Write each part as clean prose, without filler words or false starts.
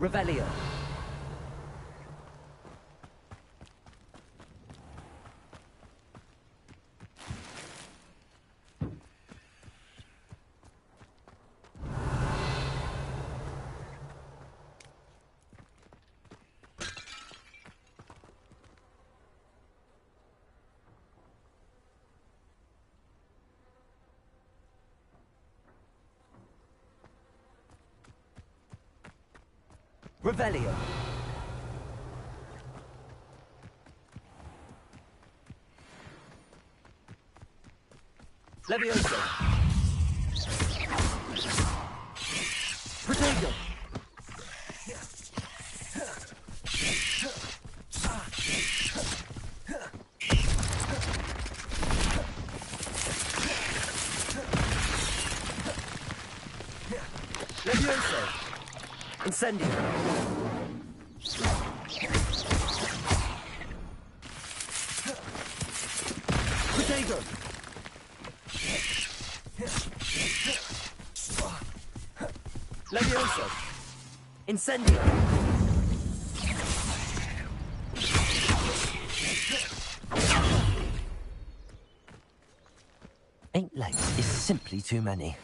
Revelio. Revelio. Levioso. Protego. Levioso. Incendio. Protego. Levioso. Incendio. Eight legs is simply too many.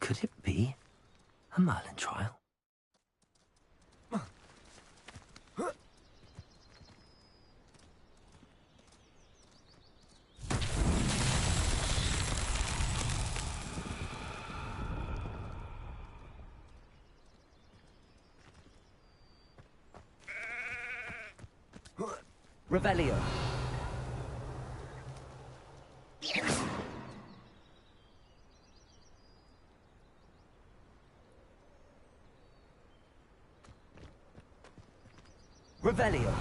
Could it be a Merlin trial? Revelio. Revelio.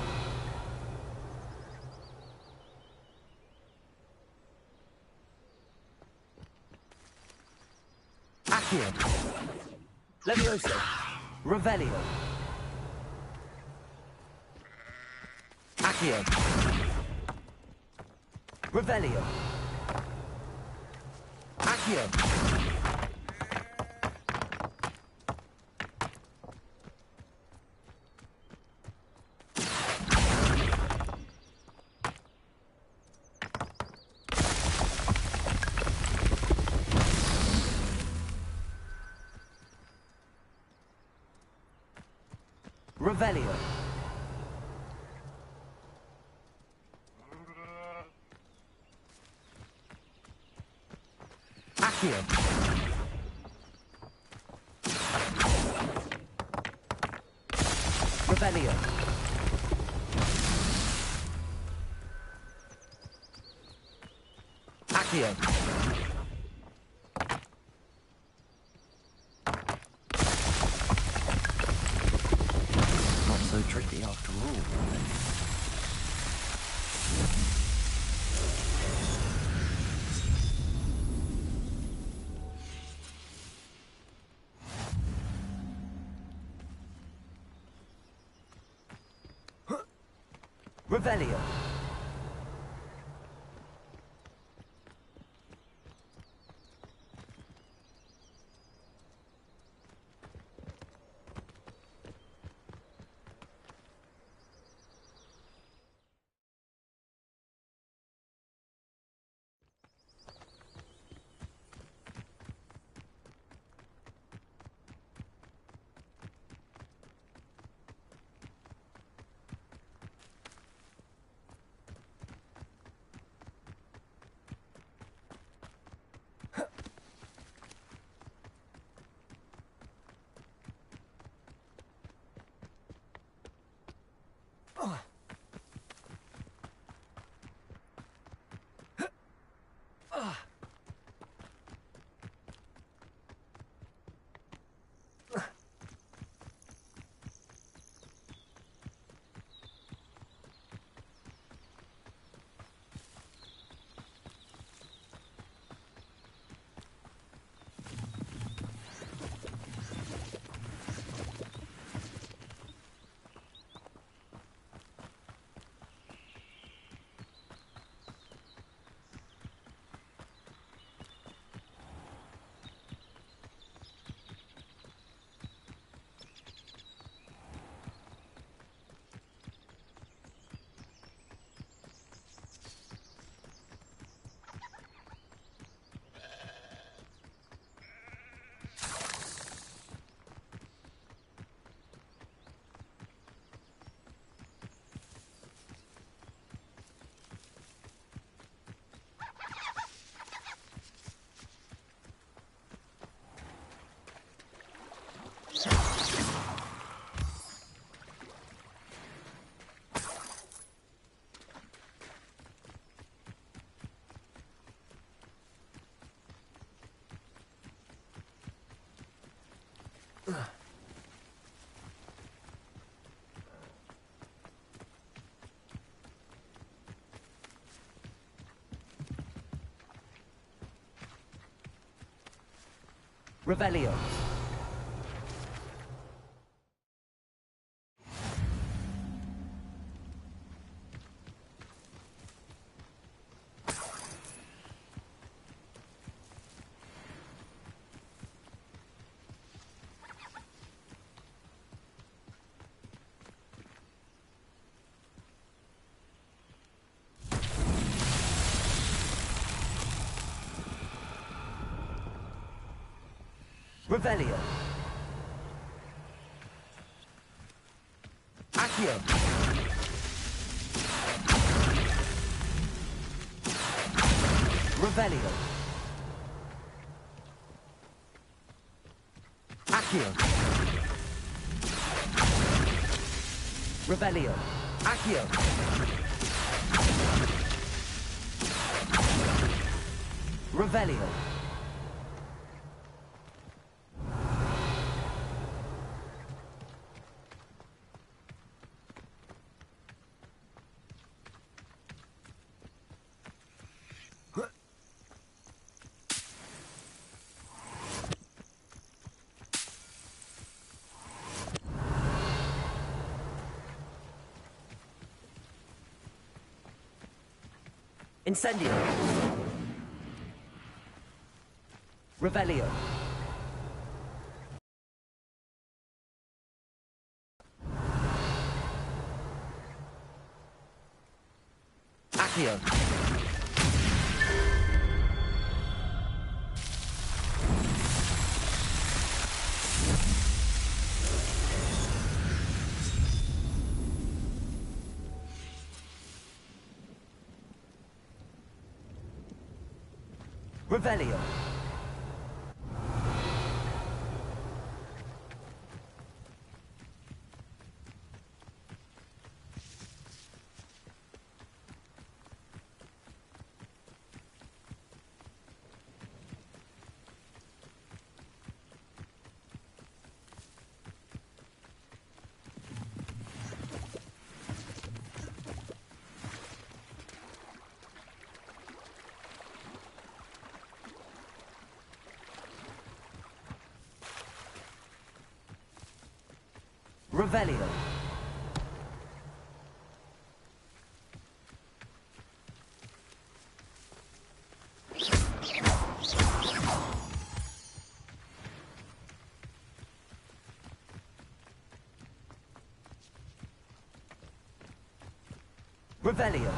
Accio. Levioso. Revelio. Accio. Revelio. Accio. Revelio. Accio. Revelio. Accio. Not so tricky after all. Revelio. Revelio. Revelio. Accio. Revelio. Accio. Revelio. Accio. Revelio. Incendio. Revelio. Accio. Revelio. Revelio. Revelio.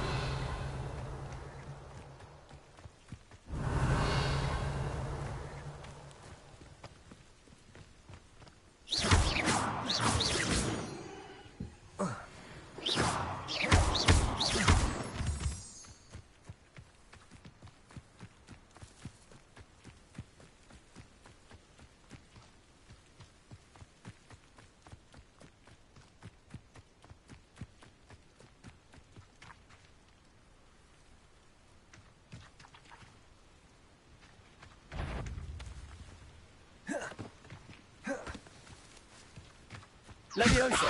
Leviosa.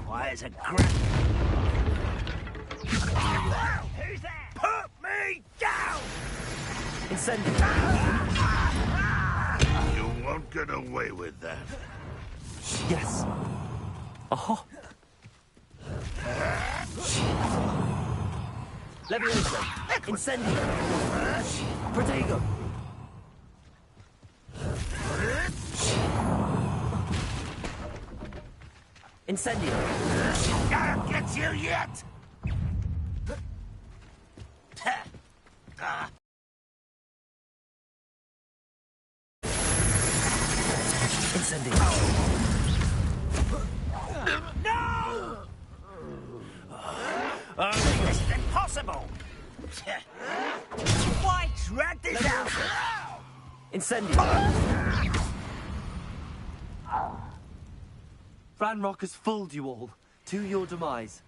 Why is it crap? Who's there? Put me down! Incendio. You won't get away with that. Yes. Aha. Leviosa. Incendio. Protego. Incendio. I'll get you yet! Incendio. No! This is impossible! Why drag this out? Incendio. Ranrock has fooled you all. To your demise.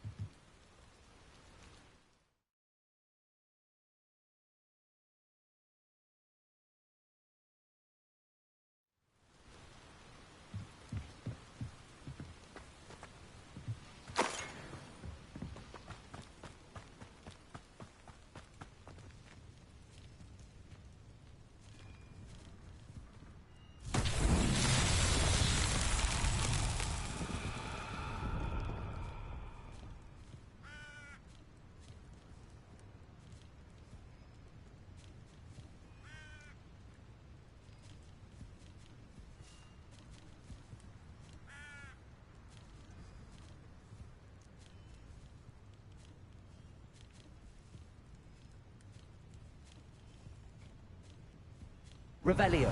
Revelio.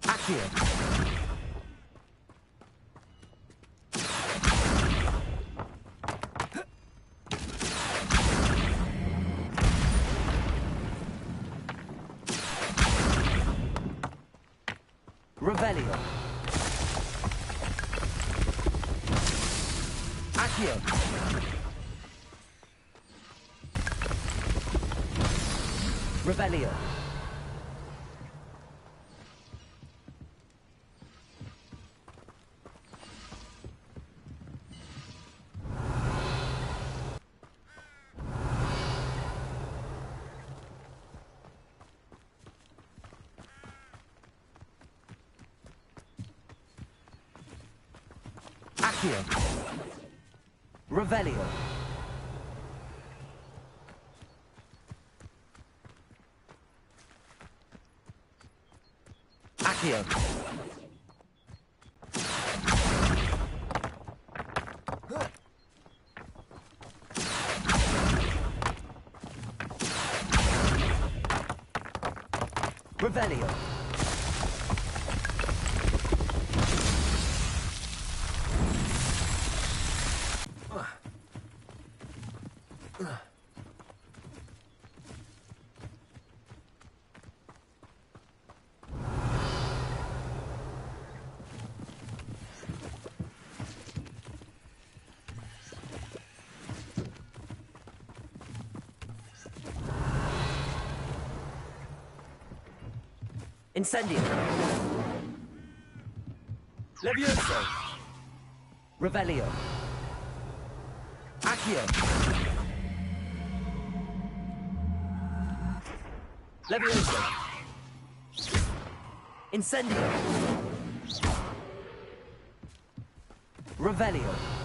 Accio. Revelio. Accio. Revelio. Accio. Revelio. Accio. Revelio. Incendio. Levioso. Revelio. Accio. Levioso. Incendio. Revelio.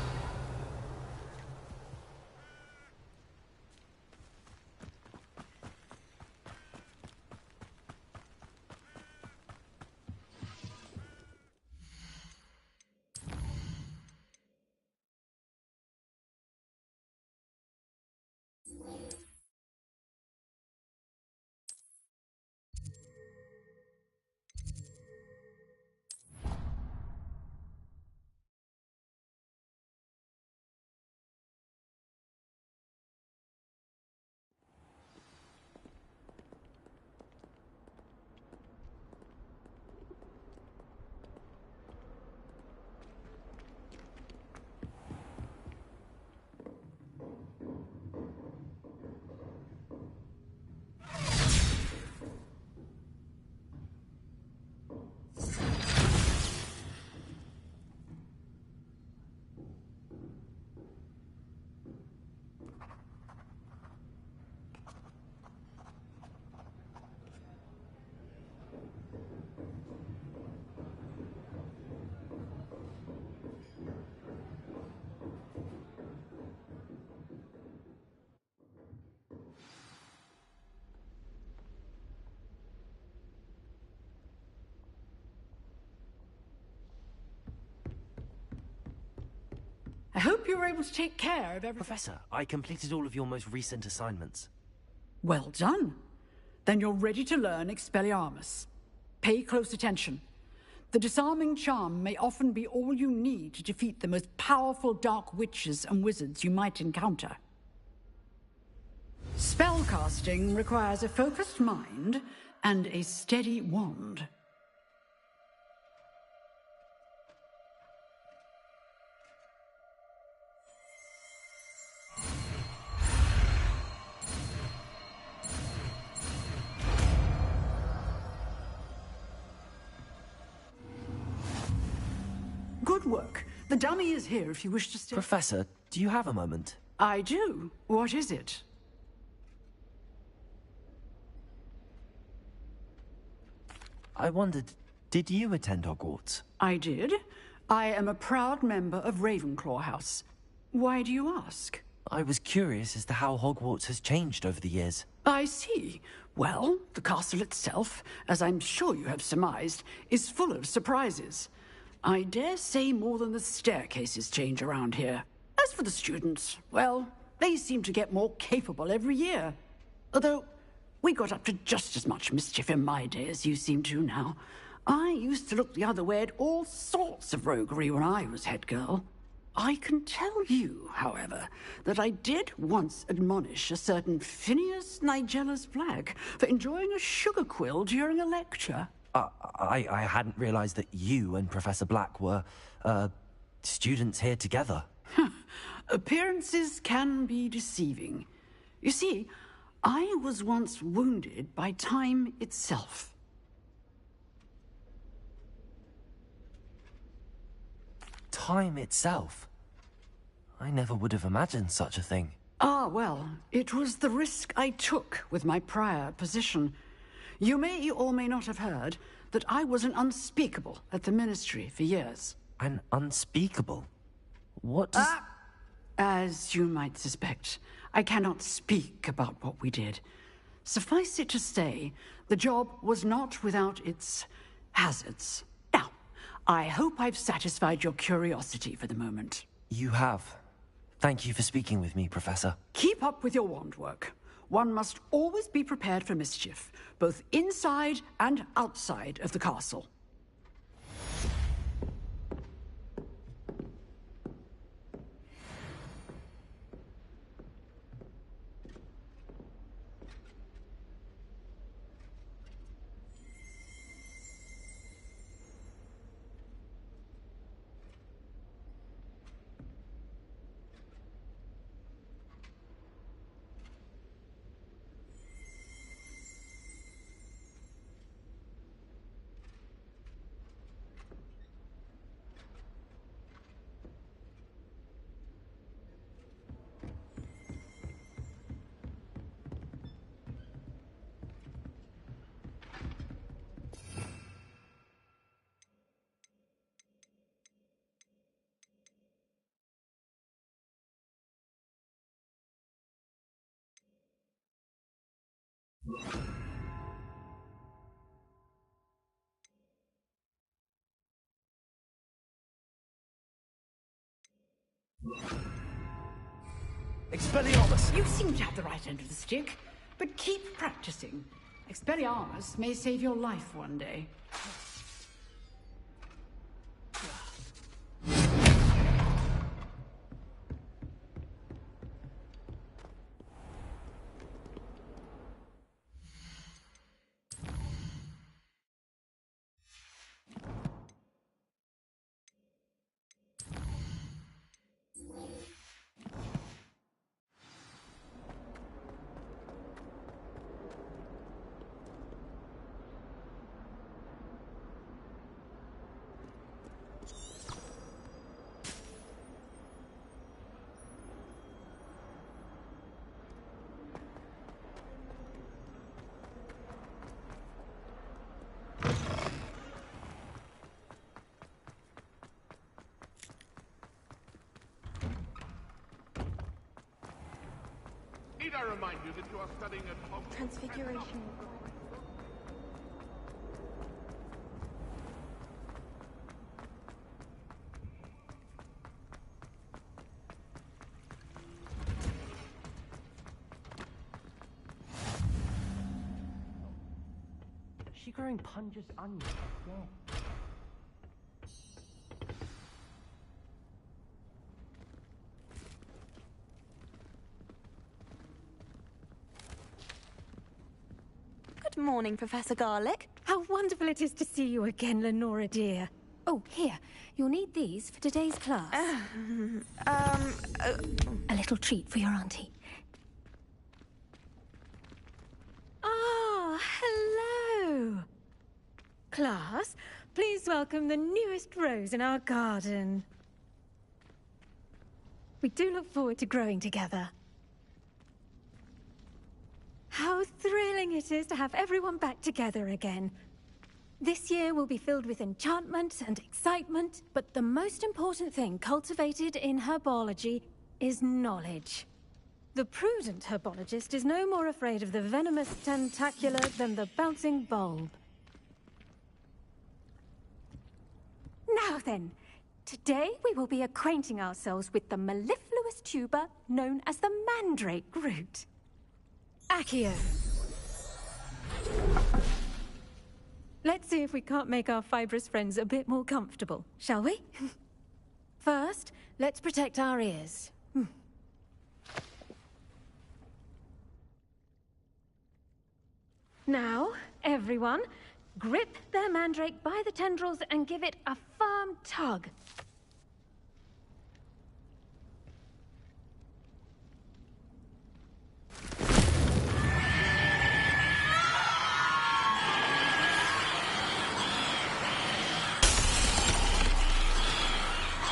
I hope you were able to take care of everything. Professor, I completed all of your most recent assignments. Well done. Then you're ready to learn Expelliarmus. Pay close attention. The disarming charm may often be all you need to defeat the most powerful dark witches and wizards you might encounter. Spellcasting requires a focused mind and a steady wand. Good work. The dummy is here if you wish to stay. Professor, do you have a moment? I do. What is it? I wondered, did you attend Hogwarts? I did. I am a proud member of Ravenclaw House. Why do you ask? I was curious as to how Hogwarts has changed over the years. I see. Well, the castle itself, as I'm sure you have surmised, is full of surprises. I dare say more than the staircases change around here. As for the students, well, they seem to get more capable every year. Although, we got up to just as much mischief in my day as you seem to now. I used to look the other way at all sorts of roguery when I was head girl. I can tell you, however, that I did once admonish a certain Phineas Nigella's Flag for enjoying a sugar quill during a lecture. I hadn't realized that you and Professor Black were, students here together. Appearances can be deceiving. You see, I was once wounded by time itself. Time itself? I never would have imagined such a thing. Ah, well, it was the risk I took with my prior position. You may or may not have heard that I was an unspeakable at the Ministry for years. An unspeakable? What does... As you might suspect, I cannot speak about what we did. Suffice it to say, the job was not without its hazards. Now, I hope I've satisfied your curiosity for the moment. You have. Thank you for speaking with me, Professor. Keep up with your wand work. One must always be prepared for mischief, both inside and outside of the castle. Expelliarmus! You seem to have the right end of the stick, but keep practicing. Expelliarmus may save your life one day. Need I remind you that you are studying at Hogwarts? Transfiguration. Is she growing Punja's onions again? Good morning, Professor Garlick. How wonderful it is to see you again, Lenora dear. Oh, here. You'll need these for today's class. A little treat for your auntie. Ah, hello. Class, please welcome the newest rose in our garden. We do look forward to growing together. How thrilling it is to have everyone back together again. This year will be filled with enchantment and excitement, but the most important thing cultivated in herbology is knowledge. The prudent herbologist is no more afraid of the venomous tentacular than the bouncing bulb. Now Now then, today we will be acquainting ourselves with the mellifluous tuber known as the mandrake root. Accio. Let's see if we can't make our fibrous friends a bit more comfortable, shall we? First, let's protect our ears. Now, everyone, grip their mandrake by the tendrils and give it a firm tug.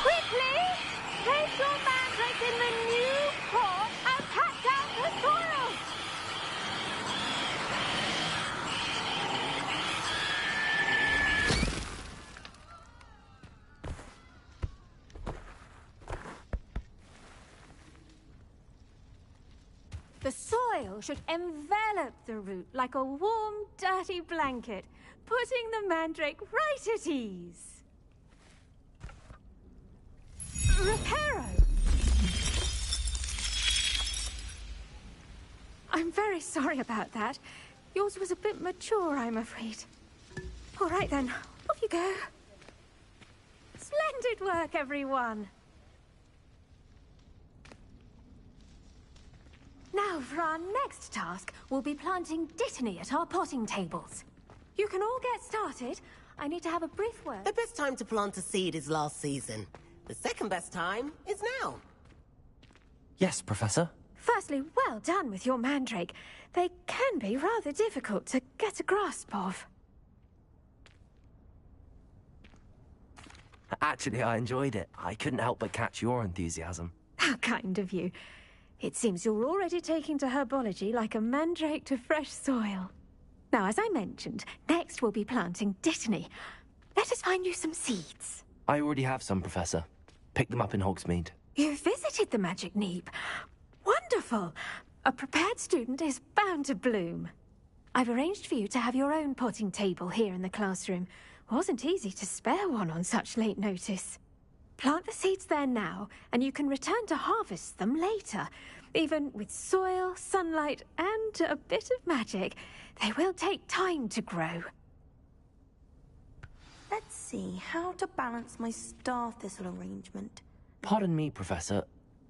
Quickly! Place your mandrake in the new pot and pat down the soil! The soil should envelop the root like a warm, dirty blanket, putting the mandrake right at ease. Reparo! I'm very sorry about that. Yours was a bit mature, I'm afraid. All right then, off you go. Splendid work, everyone! Now, for our next task, we'll be planting Dittany at our potting tables. You can all get started. I need to have a brief word. The best time to plant a seed is last season. The second best time is now. Yes, Professor. Firstly, well done with your mandrake. They can be rather difficult to get a grasp of. Actually, I enjoyed it. I couldn't help but catch your enthusiasm. How kind of you. It seems you're already taking to herbology like a mandrake to fresh soil. Now, as I mentioned, next we'll be planting Dittany. Let us find you some seeds. I already have some, Professor. Picked them up in Hogsmeade. You visited the Magic Neep. Wonderful! A prepared student is bound to bloom. I've arranged for you to have your own potting table here in the classroom. Wasn't easy to spare one on such late notice. Plant the seeds there now, and you can return to harvest them later. Even with soil, sunlight, and a bit of magic, they will take time to grow. Let's see how to balance my star thistle arrangement. Pardon me, Professor.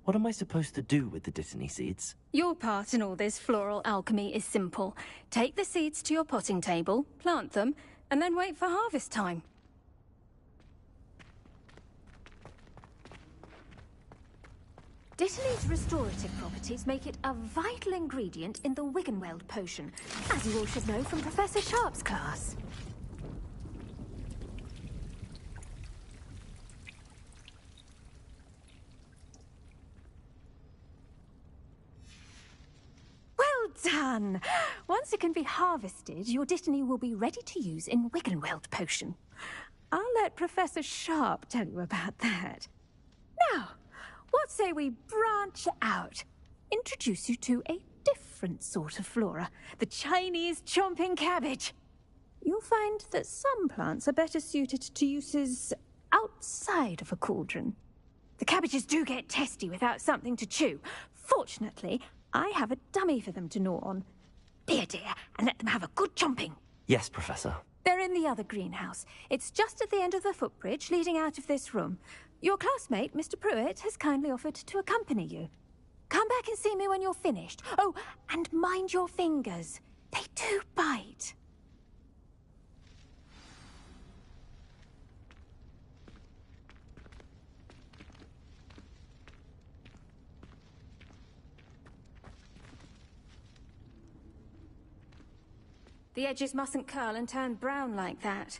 What am I supposed to do with the Dittany seeds? Your part in all this floral alchemy is simple. Take the seeds to your potting table, plant them, and then wait for harvest time. Dittany's restorative properties make it a vital ingredient in the Wiggenweld potion, as you all should know from Professor Sharp's class. Well done! Once it can be harvested, your Dittany will be ready to use in Wiggenweld potion. I'll let Professor Sharp tell you about that. Now, what say we branch out? Introduce you to a different sort of flora, the Chinese chomping cabbage. You'll find that some plants are better suited to uses outside of a cauldron. The cabbages do get testy without something to chew. Fortunately, I have a dummy for them to gnaw on. Be a dear and let them have a good chomping. Yes, Professor. They're in the other greenhouse. It's just at the end of the footbridge leading out of this room. Your classmate, Mr. Pruitt, has kindly offered to accompany you. Come back and see me when you're finished. Oh, and mind your fingers. They do bite. The edges mustn't curl and turn brown like that.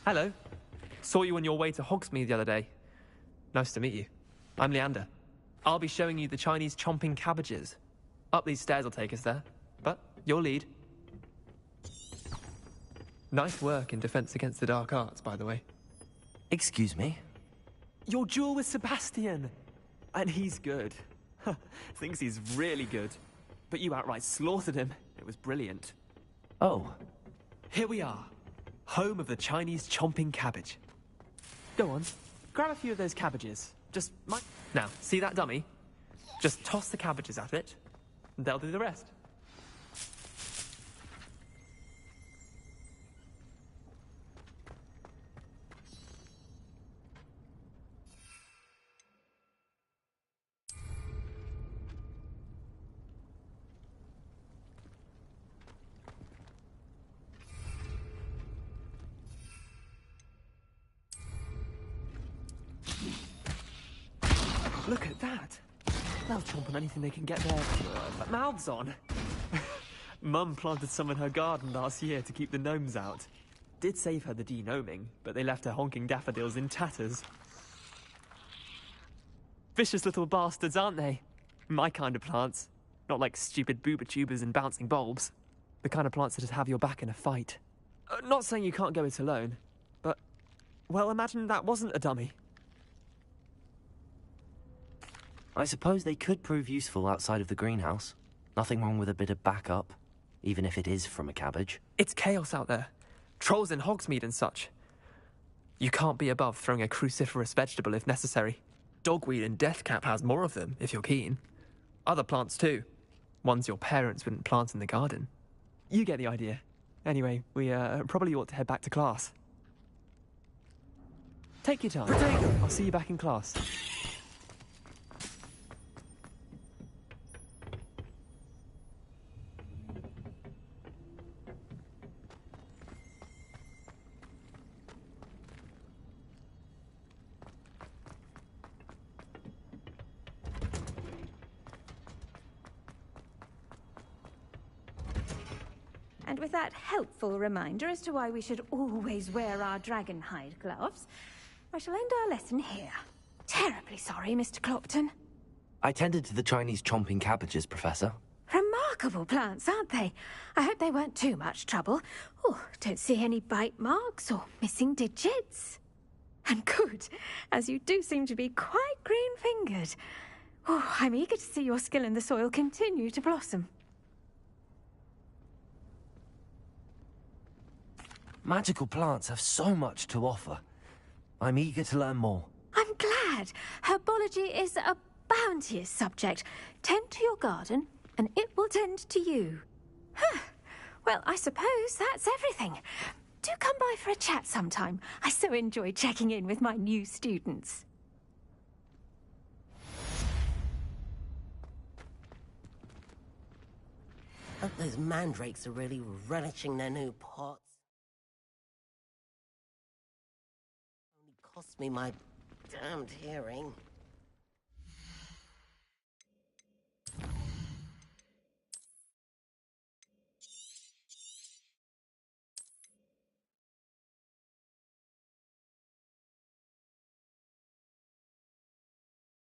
Hello. Saw you on your way to Hogsmeade the other day. Nice to meet you. I'm Leander. I'll be showing you the Chinese chomping cabbages. Up these stairs will take us there, but you'll lead. Nice work in Defense Against the Dark Arts, by the way. Excuse me? Your duel with Sebastian! And he's good. Thinks he's really good. But you outright slaughtered him. It was brilliant. Oh. here we are. Home of the Chinese chomping cabbage. Go on, grab a few of those cabbages. Now, see that dummy? Just toss the cabbages at it, and they'll do the rest. Look at that. They'll chomp on anything they can get their mouths on. Mum planted some in her garden last year to keep the gnomes out. Did save her the de-gnoming, but they left her honking daffodils in tatters. Vicious little bastards, aren't they? My kind of plants. Not like stupid booba tubers and bouncing bulbs. The kind of plants that just have your back in a fight. Not saying you can't go it alone, but... well, imagine that wasn't a dummy. I suppose they could prove useful outside of the greenhouse. Nothing wrong with a bit of backup, even if it is from a cabbage. It's chaos out there. Trolls in Hogsmeade and such. You can't be above throwing a cruciferous vegetable if necessary. Dogweed and deathcap has more of them, if you're keen. Other plants too. Ones your parents wouldn't plant in the garden. You get the idea. Anyway, we probably ought to head back to class. Take your time. I'll see you back in class. And with that helpful reminder as to why we should always wear our dragon hide gloves, I shall end our lesson here. Terribly sorry, Mr. Clopton. I tended to the Chinese chomping cabbages, Professor. Remarkable plants, aren't they? I hope they weren't too much trouble. Oh, don't see any bite marks or missing digits. And good, as you do seem to be quite green-fingered. Oh, I'm eager to see your skill in the soil continue to blossom. Magical plants have so much to offer. I'm eager to learn more. I'm glad. Herbology is a bounteous subject. Tend to your garden, and it will tend to you. Huh. Well, I suppose that's everything. Do come by for a chat sometime. I so enjoy checking in with my new students. Hope those mandrakes are really relishing their new pots. Only cost me my damned hearing.